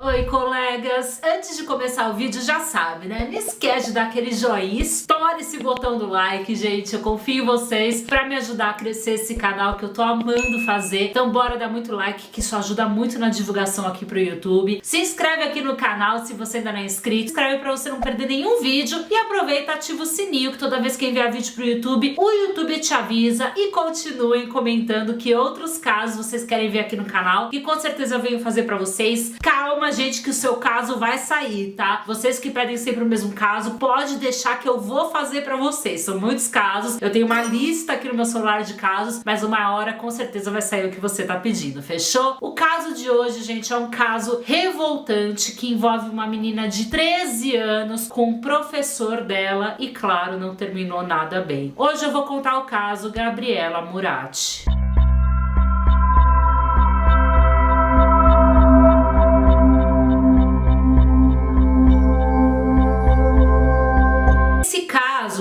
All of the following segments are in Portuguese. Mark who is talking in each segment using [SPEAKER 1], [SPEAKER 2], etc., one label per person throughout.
[SPEAKER 1] Oi, colegas! Antes de começar o vídeo, já sabe, né? Não esquece de dar aquele joinha, estoura esse botão do like, gente. Eu confio em vocês pra me ajudar a crescer esse canal que eu tô amando fazer. Então bora dar muito like, que isso ajuda muito na divulgação aqui pro YouTube. Se inscreve aqui no canal se você ainda não é inscrito. Se inscreve pra você não perder nenhum vídeo. E aproveita e ativa o sininho, que toda vez que enviar vídeo pro YouTube, o YouTube te avisa. E continuem comentando que outros casos vocês querem ver aqui no canal, que com certeza eu venho fazer pra vocês. Calma, gente, que o seu caso vai sair, tá? Vocês que pedem sempre o mesmo caso, pode deixar que eu vou fazer pra vocês. São muitos casos, eu tenho uma lista aqui no meu celular de casos, mas uma hora com certeza vai sair o que você tá pedindo, fechou? O caso de hoje, gente, é um caso revoltante que envolve uma menina de 13 anos com um professor dela e, claro, não terminou nada bem. Hoje eu vou contar o caso Gabriela Murati.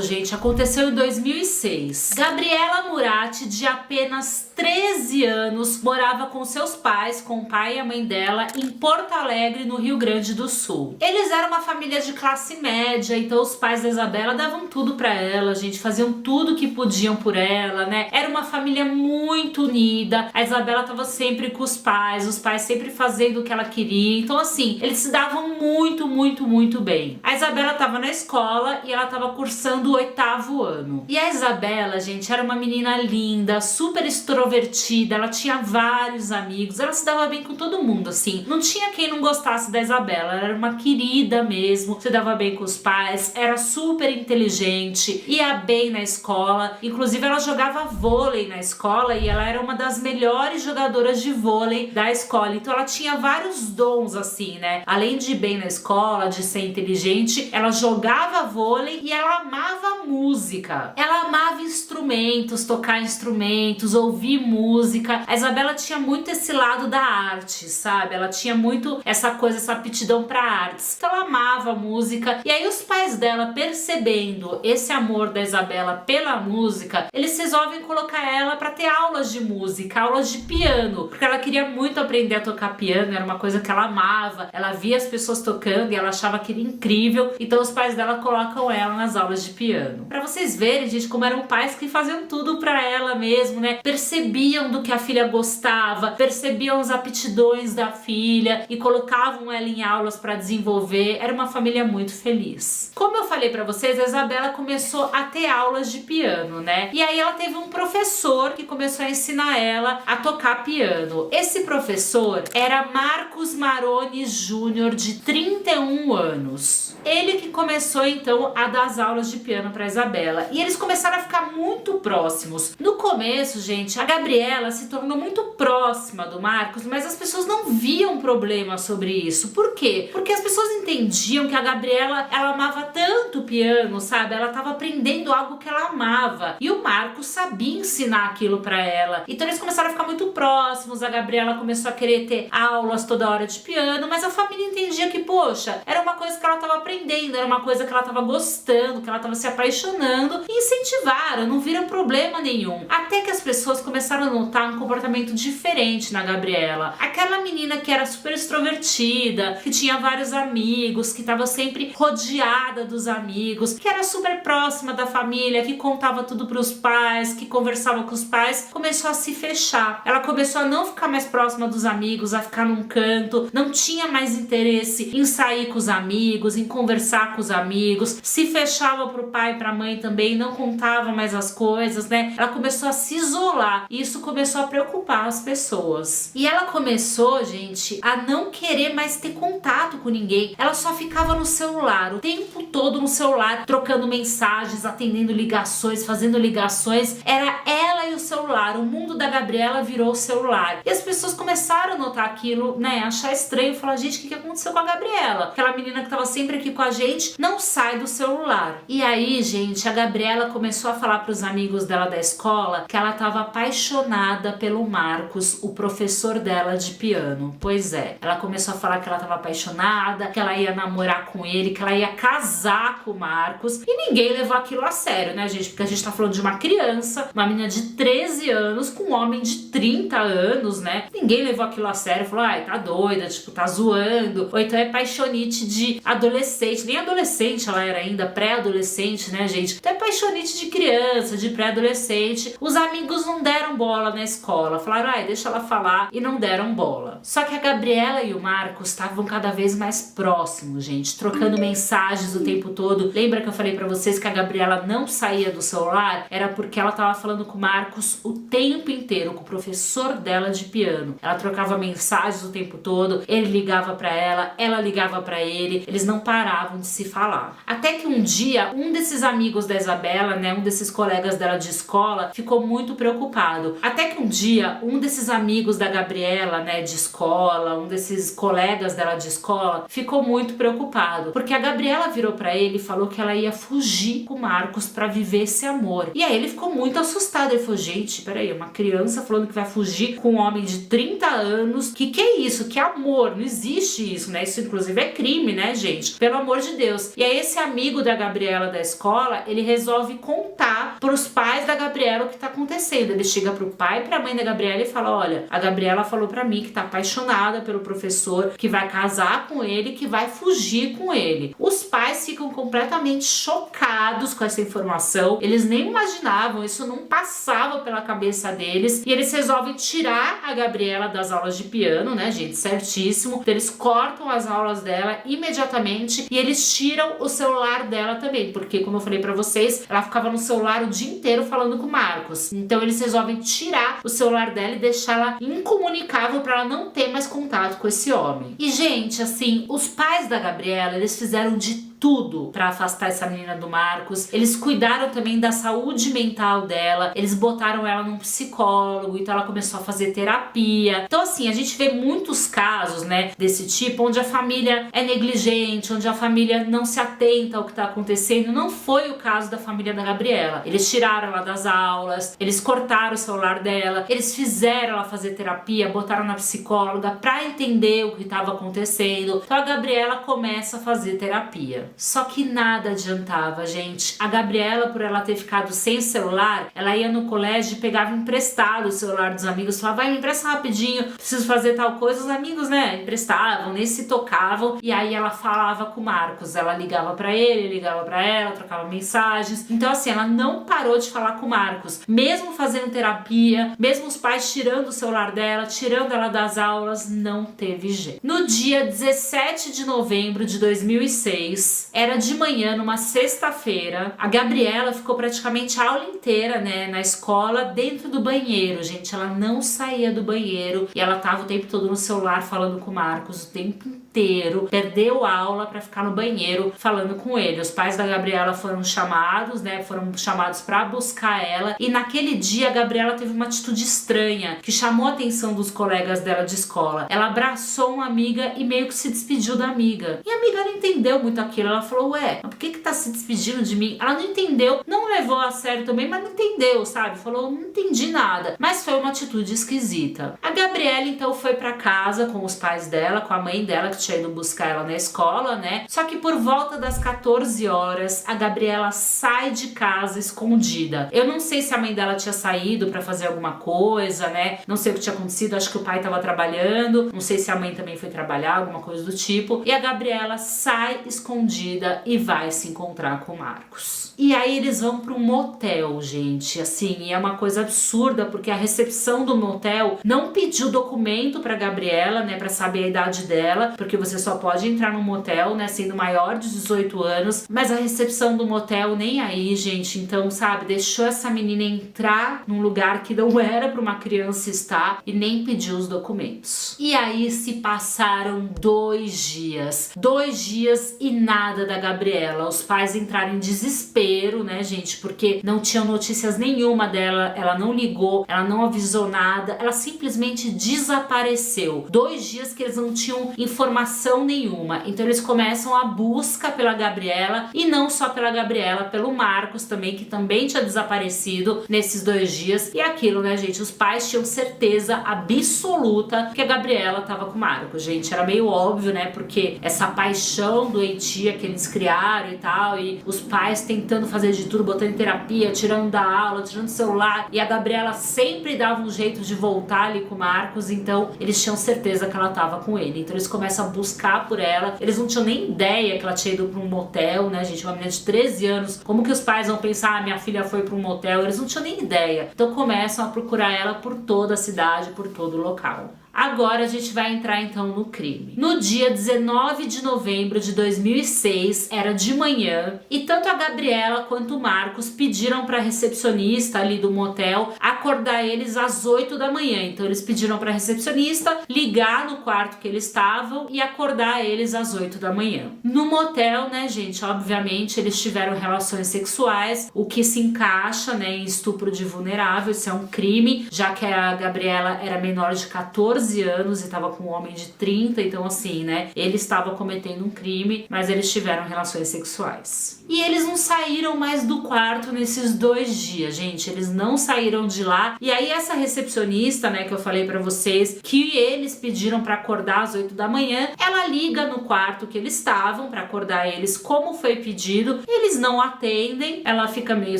[SPEAKER 1] Gente, aconteceu em 2006. Gabriela Murati, de apenas 13 anos, morava com seus pais, com o pai e a mãe dela, em Porto Alegre, no Rio Grande do Sul. Eles eram uma família de classe média, então os pais da Isabela davam tudo pra ela, gente, faziam tudo que podiam por ela, né? Era uma família muito unida. A Isabela tava sempre com os pais sempre fazendo o que ela queria. Então, assim, eles se davam muito bem. A Isabela tava na escola e ela tava cursando o 8º ano. E a Isabela, gente, era uma menina linda, super extrovertida, ela tinha vários amigos, ela se dava bem com todo mundo, assim. Não tinha quem não gostasse da Isabela, ela era uma querida mesmo, se dava bem com os pais, era super inteligente, ia bem na escola, inclusive ela jogava vôlei na escola e ela era uma das melhores jogadoras de vôlei da escola, então ela tinha vários dons, assim, né? Além de ir bem na escola, de ser inteligente, ela jogava vôlei e ela amava música. Ela amava instrumentos, tocar instrumentos, ouvir música. A Isabela tinha muito esse lado da arte, sabe? Ela tinha muito essa coisa, essa aptidão para artes. Então ela amava música. E aí os pais dela, percebendo esse amor da Isabela pela música, eles resolvem colocar ela para ter aulas de música, aulas de piano, porque ela queria muito aprender a tocar piano, era uma coisa que ela amava. Ela via as pessoas tocando e ela achava aquilo incrível. Então os pais dela colocam ela nas aulas de piano. Pra vocês verem, gente, como eram pais que faziam tudo pra ela mesmo, né? Percebiam do que a filha gostava, percebiam as aptidões da filha e colocavam ela em aulas pra desenvolver. Era uma família muito feliz. Como eu falei pra vocês, a Isabela começou a ter aulas de piano, né? E aí ela teve um professor que começou a ensinar ela a tocar piano. Esse professor era Marcos Maroni Júnior, de 31 anos. Ele que começou então a dar as aulas de piano pra Isabela. E eles começaram a ficar muito próximos. No começo, gente, a Gabriela se tornou muito próxima do Marcos, mas as pessoas não viam problema sobre isso. Por quê? Porque as pessoas entendiam que a Gabriela, ela amava tanto o piano, sabe? Ela tava aprendendo algo que ela amava. E o Marcos sabia ensinar aquilo pra ela. Então eles começaram a ficar muito próximos. A Gabriela começou a querer ter aulas toda hora de piano, mas a família entendia que, poxa, era uma coisa que ela tava aprendendo, era uma coisa que ela tava gostando, que ela tava se apaixonando, e incentivaram, não viram problema nenhum. Até que as pessoas começaram a notar um comportamento diferente na Gabriela. Aquela menina que era super extrovertida, que tinha vários amigos, que estava sempre rodeada dos amigos, que era super próxima da família, que contava tudo pros pais, que conversava com os pais, começou a se fechar. Ela começou a não ficar mais próxima dos amigos, a ficar num canto, não tinha mais interesse em sair com os amigos, em conversar com os amigos, se fechava pro pai e pra mãe também, não contava mais as coisas, né? Ela começou a se isolar e isso começou a preocupar as pessoas. E ela começou, gente, a não querer mais ter contato com ninguém. Ela só ficava no celular, o tempo todo no celular, trocando mensagens, atendendo ligações, fazendo ligações. Era ela e o celular. O mundo da Gabriela virou o celular. E as pessoas começaram a notar aquilo, né? Achar estranho, falar, gente, o que aconteceu com a Gabriela? Aquela menina que tava sempre aqui com a gente, não sai do celular. E aí, gente, a Gabriela começou começou a falar para os amigos dela da escola que ela estava apaixonada pelo Marcos, o professor dela de piano. Pois é, ela começou a falar que ela estava apaixonada, que ela ia namorar com ele, que ela ia casar com o Marcos. E ninguém levou aquilo a sério, né, gente? Porque a gente tá falando de uma criança, uma menina de 13 anos com um homem de 30 anos, né? Ninguém levou aquilo a sério, falou, ai, tá doida, tipo, tá zoando. Ou então é paixonite de adolescente, nem adolescente ela era ainda, pré-adolescente, né, gente? Então é paixonite de criança, de pré-adolescente. Os amigos não deram bola na escola, falaram, ai, deixa ela falar, e não deram bola. Só que a Gabriela e o Marcos estavam cada vez mais próximos, gente, trocando mensagens o tempo todo. Lembra que eu falei pra vocês que a Gabriela não saía do celular? Era porque ela tava falando com o Marcos o tempo inteiro, com o professor dela de piano. Ela trocava mensagens o tempo todo, ele ligava pra ela ligava pra ele, eles não paravam de se falar. Até que um dia, um desses amigos da Isabela, né, um desses colegas dela de escola, ficou muito preocupado. Até que um dia, um desses amigos da Gabriela, né, de escola, um desses colegas dela de escola, ficou muito preocupado, porque a Gabriela virou pra ele e falou que ela ia fugir com o Marcos pra viver esse amor. E aí ele ficou muito assustado, ele falou, gente, peraí, uma criança falando que vai fugir com um homem de 30 anos, que é isso? Que amor? Não existe isso, né? Isso inclusive é crime, né, gente? Pelo amor de Deus. E aí esse amigo da Gabriela da escola, ele resolve contar pros pais da Gabriela o que tá acontecendo. Ele chega pro pai e pra mãe da Gabriela e fala, olha, a Gabriela falou pra mim que tá apaixonada pelo professor, que vai casar com ele, que vai fugir com ele. Os pais ficam completamente chocados com essa informação, eles nem imaginavam, isso não passava pela cabeça deles, e eles resolvem tirar a Gabriela das aulas de piano, né, gente, certíssimo. Então, eles cortam as aulas dela imediatamente e eles tiram o celular dela também, porque como eu falei pra vocês, ela ficava no celular o dia inteiro falando com o Marcos. Então eles resolvem tirar o celular dela e deixar ela incomunicável pra ela não ter mais contato com esse homem. E gente, assim, os pais da Gabriela, eles fizeram de tudo pra afastar essa menina do Marcos. Eles cuidaram também da saúde mental dela, eles botaram ela num psicólogo, então ela começou a fazer terapia. Então assim, a gente vê muitos casos, né, desse tipo, onde a família é negligente, onde a família não se atenta ao que tá acontecendo. Não foi o caso da família da Gabriela. Eles tiraram ela das aulas, eles cortaram o celular dela, eles fizeram ela fazer terapia, botaram na psicóloga pra entender o que tava acontecendo. Então a Gabriela começa a fazer terapia. Só que nada adiantava, gente. A Gabriela, por ela ter ficado sem celular, ela ia no colégio e pegava emprestado o celular dos amigos, falava, vai, me empresta rapidinho, preciso fazer tal coisa. Os amigos, né, emprestavam, nem se tocavam, e aí ela falava com o Marcos, ela ligava pra ele, ligava pra ela, trocava mensagens. Então assim, ela não parou de falar com o Marcos, mesmo fazendo terapia, mesmo os pais tirando o celular dela, tirando ela das aulas, não teve jeito. No dia 17 de novembro de 2006, era de manhã, numa sexta-feira, a Gabriela ficou praticamente a aula inteira, né, na escola, dentro do banheiro, gente. Ela não saía do banheiro e ela tava o tempo todo no celular falando com o Marcos o tempo inteiro. Perdeu a aula pra ficar no banheiro falando com ele. Os pais da Gabriela foram chamados, né, foram chamados pra buscar ela, e naquele dia a Gabriela teve uma atitude estranha que chamou a atenção dos colegas dela de escola. Ela abraçou uma amiga e meio que se despediu da amiga. E a amiga não entendeu muito aquilo. Ela falou, ué, por que tá se despedindo de mim? Ela não entendeu, não levou a sério também, mas não entendeu, sabe? Falou, não entendi nada. Mas foi uma atitude esquisita. A Gabriela então foi pra casa com os pais dela, com a mãe dela que tinha ido buscar ela na escola, né? Só que por volta das 14 horas, a Gabriela sai de casa escondida. Eu não sei se a mãe dela tinha saído pra fazer alguma coisa, né? Não sei o que tinha acontecido, acho que o pai tava trabalhando, não sei se a mãe também foi trabalhar, alguma coisa do tipo. E a Gabriela sai escondida e vai se encontrar com o Marcos. E aí eles vão para um motel, gente, assim, e é uma coisa absurda, porque a recepção do motel não pediu documento pra Gabriela, né, pra saber a idade dela, porque você só pode entrar no motel, né, sendo maior de 18 anos, mas a recepção do motel nem aí, gente. Então, sabe, deixou essa menina entrar num lugar que não era pra uma criança estar e nem pediu os documentos. E aí se passaram 2 dias. 2 dias e nada da Gabriela. Os pais entraram em desespero, né, gente, porque não tinham notícias nenhuma dela, ela não ligou, ela não avisou nada, ela simplesmente desapareceu. 2 dias que eles não tinham informação informação nenhuma. Então eles começam a busca pela Gabriela, e não só pela Gabriela, pelo Marcos também, que também tinha desaparecido nesses 2 dias. E aquilo, né, gente, os pais tinham certeza absoluta que a Gabriela tava com o Marcos, gente. Era meio óbvio, né, porque essa paixão doentia que eles criaram e tal, e os pais tentando fazer de tudo, botando em terapia, tirando da aula, tirando do celular, e a Gabriela sempre dava um jeito de voltar ali com o Marcos, então eles tinham certeza que ela tava com ele. Então eles começam a buscar por ela. Eles não tinham nem ideia que ela tinha ido pra um motel, né, gente? Uma menina de 13 anos. Como que os pais vão pensar, ah, minha filha foi pra um motel? Eles não tinham nem ideia. Então começam a procurar ela por toda a cidade, por todo o local. Agora a gente vai entrar então no crime. No dia 19 de novembro de 2006, era de manhã, e tanto a Gabriela quanto o Marcos pediram para a recepcionista ali do motel acordar eles às 8 da manhã. Então eles pediram para a recepcionista ligar no quarto que eles estavam e acordar eles às 8 da manhã. No motel, né, gente, obviamente eles tiveram relações sexuais, o que se encaixa, né, em estupro de vulnerável. Isso é um crime, já que a Gabriela era menor de 14 anos e estava com um homem de 30, então assim, né, ele estava cometendo um crime, mas eles tiveram relações sexuais. E eles não saíram mais do quarto nesses 2 dias, gente, eles não saíram de lá. E aí essa recepcionista, né, que eu falei pra vocês, que eles pediram pra acordar às 8 da manhã, ela liga no quarto que eles estavam pra acordar eles como foi pedido, eles não atendem, ela fica meio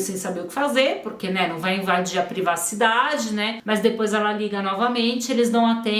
[SPEAKER 1] sem saber o que fazer, porque, né, não vai invadir a privacidade, né, mas depois ela liga novamente, eles não atendem.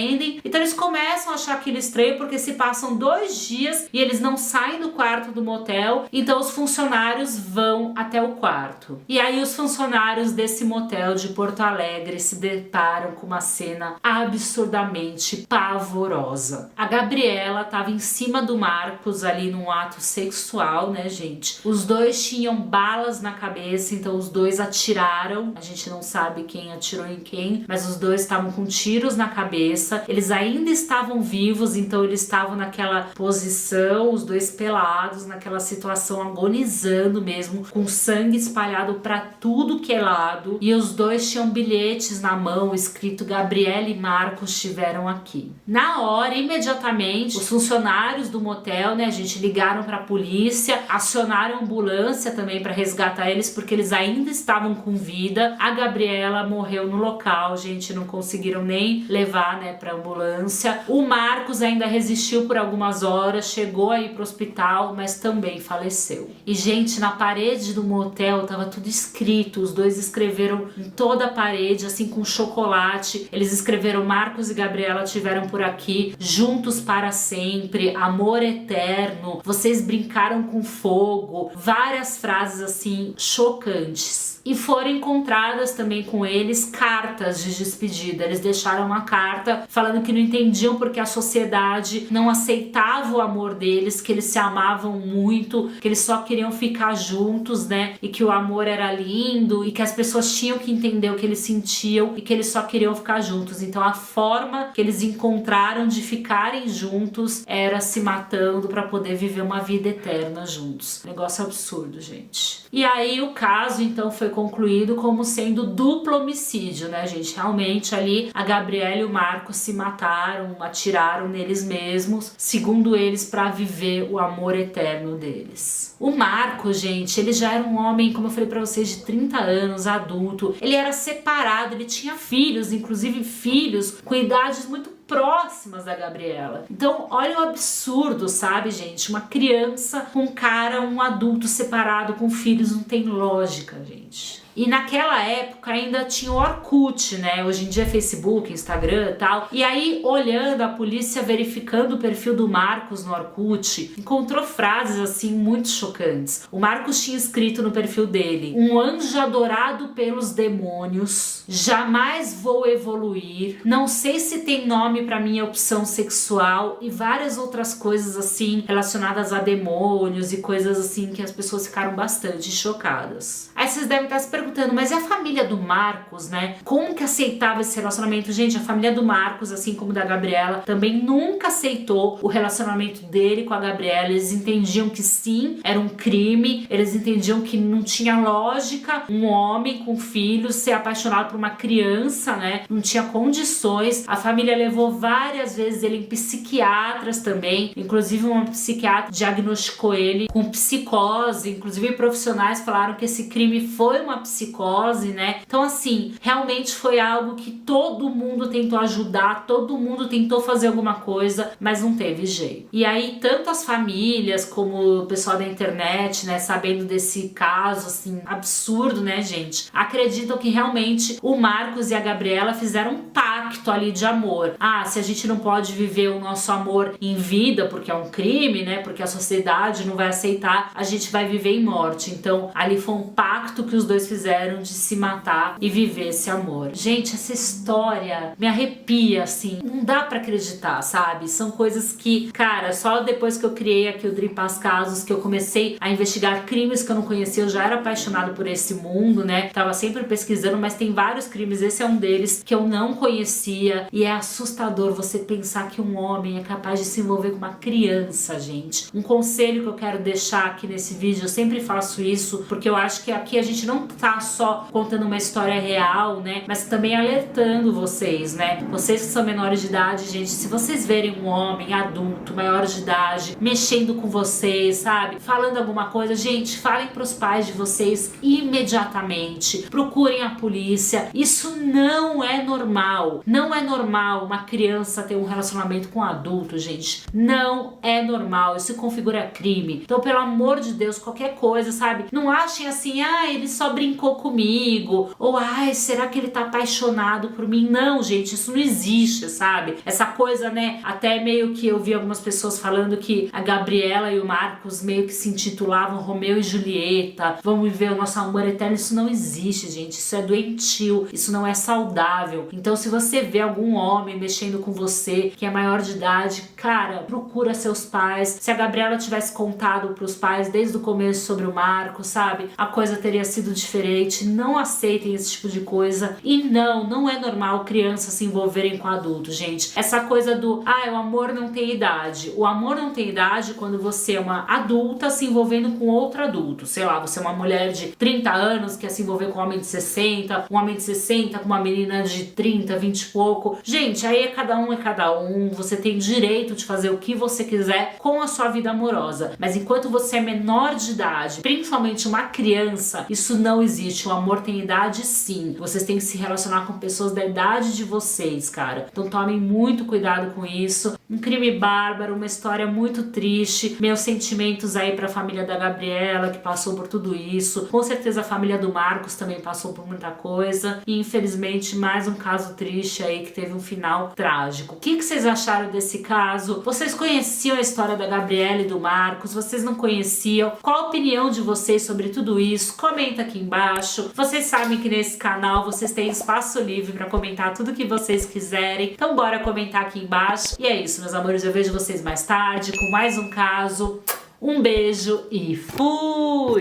[SPEAKER 1] Então eles começam a achar aquilo estranho, porque se passam 2 dias e eles não saem do quarto do motel. Então os funcionários vão até o quarto. E aí os funcionários desse motel de Porto Alegre se deparam com uma cena absurdamente pavorosa. A Gabriela estava em cima do Marcos ali num ato sexual, né, gente? Os dois tinham balas na cabeça, então os dois atiraram. A gente não sabe quem atirou em quem, mas os dois estavam com tiros na cabeça. Eles ainda estavam vivos, então eles estavam naquela posição, os dois pelados, naquela situação, agonizando mesmo, com sangue espalhado pra tudo que é lado. E os dois tinham bilhetes na mão escrito Gabriela e Marcos estiveram aqui. Na hora, imediatamente, os funcionários do motel, né, a gente, ligaram pra polícia, acionaram a ambulância também pra resgatar eles, porque eles ainda estavam com vida. A Gabriela morreu no local, gente, não conseguiram nem levar, né, pra ambulância. O Marcos ainda resistiu por algumas horas, chegou aí pro hospital, mas também faleceu. E, gente, na parede do motel tava tudo escrito, os dois escreveram em toda a parede, assim, com chocolate. Eles escreveram: Marcos e Gabriela tiveram por aqui, juntos para sempre, amor eterno, vocês brincaram com fogo. Várias frases, assim, chocantes. E foram encontradas também com eles cartas de despedida. Eles deixaram uma carta falando que não entendiam porque a sociedade não aceitava o amor deles, que eles se amavam muito, que eles só queriam ficar juntos, né? E que o amor era lindo e que as pessoas tinham que entender o que eles sentiam e que eles só queriam ficar juntos. Então a forma que eles encontraram de ficarem juntos era se matando para poder viver uma vida eterna juntos. Negócio absurdo, gente. E aí o caso então foi concluído como sendo duplo homicídio, né, gente? Realmente ali a Gabriela e o Marcos se mataram, atiraram neles mesmos, segundo eles, para viver o amor eterno deles. O Marcos, gente, ele já era um homem, como eu falei pra vocês, de 30 anos, adulto. Ele era separado, ele tinha filhos, inclusive filhos com idades muito próximas da Gabriela. Então, olha o absurdo, sabe, gente? Uma criança com um cara, um adulto separado com filhos, não tem lógica, gente. E naquela época ainda tinha o Orkut, né? Hoje em dia é Facebook, Instagram e tal. E aí, olhando, a polícia verificando o perfil do Marcos no Orkut, encontrou frases assim muito chocantes. O Marcos tinha escrito no perfil dele: um anjo adorado pelos demônios, jamais vou evoluir, não sei se tem nome pra minha opção sexual, e várias outras coisas assim relacionadas a demônios e coisas assim que as pessoas ficaram bastante chocadas. Aí vocês devem estar se perguntando: perguntando, mas é a família do Marcos, né? Como que aceitava esse relacionamento? Gente, a família do Marcos, assim como da Gabriela, também nunca aceitou o relacionamento dele com a Gabriela. Eles entendiam que sim, era um crime, eles entendiam que não tinha lógica um homem com filhos ser apaixonado por uma criança, né? Não tinha condições. A família levou várias vezes ele em psiquiatras também, inclusive uma psiquiatra diagnosticou ele com psicose, inclusive profissionais falaram que esse crime foi uma psicose, né? Então assim, realmente foi algo que todo mundo tentou ajudar, todo mundo tentou fazer alguma coisa, mas não teve jeito. E aí tanto as famílias como o pessoal da internet, né, sabendo desse caso assim absurdo, né, gente, acreditam que realmente o Marcos e a Gabriela fizeram um pacto ali de amor. Ah, se a gente não pode viver o nosso amor em vida porque é um crime, né, porque a sociedade não vai aceitar, a gente vai viver em morte. Então ali foi um pacto que os dois fizeram de se matar e viver esse amor. Gente, essa história me arrepia, assim, não dá pra acreditar, sabe? São coisas que, cara, só depois que eu criei aqui o Dri Paz Casos, que eu comecei a investigar crimes que eu não conhecia, eu já era apaixonado por esse mundo, né? Tava sempre pesquisando, mas tem vários crimes, esse é um deles que eu não conhecia, e é assustador você pensar que um homem é capaz de se envolver com uma criança, gente. Um conselho que eu quero deixar aqui nesse vídeo, eu sempre faço isso, porque eu acho que aqui a gente não tá só contando uma história real, né? Mas também alertando vocês, né? Vocês que são menores de idade, gente, se vocês verem um homem adulto, maior de idade, mexendo com vocês, sabe? Falando alguma coisa, gente, falem pros pais de vocês imediatamente. Procurem a polícia. Isso não é normal. Não é normal uma criança ter um relacionamento com um adulto, gente. Não é normal. Isso configura crime. Então, pelo amor de Deus, qualquer coisa, sabe? Não achem assim, ah, ele só brincou comigo. Ou, ai, será que ele tá apaixonado por mim? Não, gente, isso não existe, sabe? Essa coisa, né? Até meio que eu vi algumas pessoas falando que a Gabriela e o Marcos meio que se intitulavam Romeu e Julieta. Vamos viver o nosso amor eterno. Isso não existe, gente. Isso é doentio. Isso não é saudável. Então, se você vê algum homem mexendo com você, que é maior de idade, cara, procura seus pais. Se a Gabriela tivesse contado pros pais desde o começo sobre o Marcos, sabe? A coisa teria sido diferente. Não aceitem esse tipo de coisa. E não é normal crianças se envolverem com adultos, gente. Essa coisa do, o amor não tem idade. O amor não tem idade quando você é uma adulta se envolvendo com outro adulto. Sei lá, você é uma mulher de 30 anos que quer se envolver com um homem de 60, um homem de 60 com uma menina de 30, 20 e pouco. Gente, aí é cada um. Você tem direito de fazer o que você quiser com a sua vida amorosa. Mas enquanto você é menor de idade, principalmente uma criança, isso não existe. O amor tem idade, sim. Vocês têm que se relacionar com pessoas da idade de vocês, cara. Então tomem muito cuidado com isso. Um crime bárbaro, uma história muito triste. Meus sentimentos aí pra família da Gabriela, que passou por tudo isso. Com certeza a família do Marcos também passou por muita coisa. E infelizmente mais um caso triste aí que teve um final trágico. O que vocês acharam desse caso? Vocês conheciam a história da Gabriela e do Marcos? Vocês não conheciam? Qual a opinião de vocês sobre tudo isso? Comenta aqui embaixo. Vocês sabem que nesse canal vocês têm espaço livre pra comentar tudo que vocês quiserem. Então bora comentar aqui embaixo. E é isso, meus amores. Eu vejo vocês mais tarde com mais um caso. Um beijo e fui!